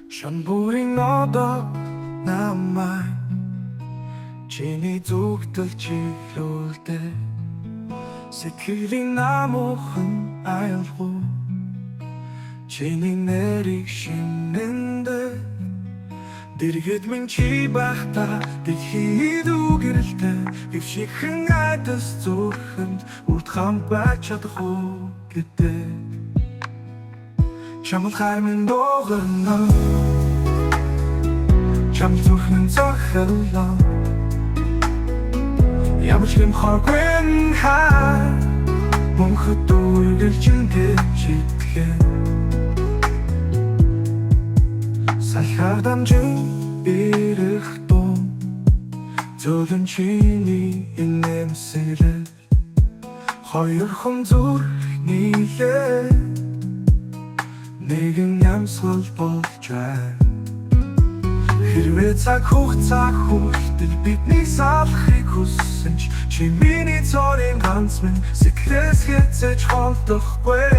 Шанбүрийн нодоо намайг чиний зүгтэл чиглүүлдэг сэтгэлийн намуухан аялгүй чиний нэрийг шинэндээ дэргэд минь чи байхдаа дэлхийд үгэрэлтэй гівшихэн айдас зүрхэнд урд хам байж чадахгүй гэдэг чамд хаймын дуугарна чам зүрхэн захирлаа ямар ч юм харгүй хаа мөнхөд үргэлжин гэжитгээ салхаар дамжин бирэх дуу зөвлөн чиний инэмсэлэл хоёр хүн зүрх нийлээ нэгэн ямсгал болж байна хэрвээ цаг хугацаа хүртэл бидний салахыг хүссэн ч чи миний цорын ганц минь секрет хэцэж холдохгүй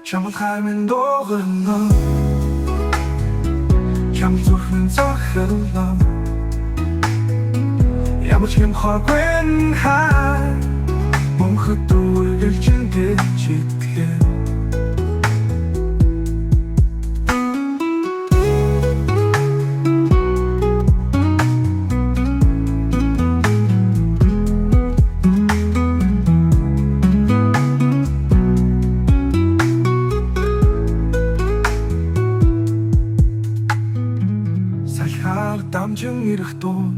чамд хаймын дуугарна чам зүрхэн захирлаа ямар ч юм харгүй хаа мөнхөд үргэлжин гэжитгээ дамжин ирэх дуу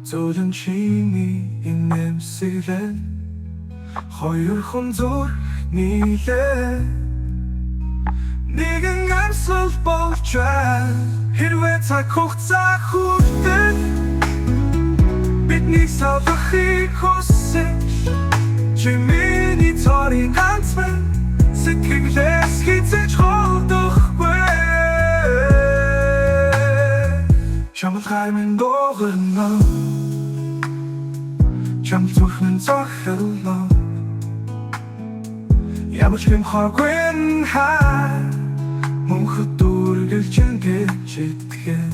зөвлөн чиний инэмсэлэл хоёр хүн зүрх нийлээ нэгэн амьсгал болж байна хэрвээ цаг хугацаа хүртэл бидний салахыг хүссэн чи миний цорын ганц минь сэтгэлээс хэзээ ч холдохгүй чамд хаймын дуугарна чам зүрхэн захирлаа ямар ч юм харгүй хаа мөнхөд үргэлжин гэжитгээ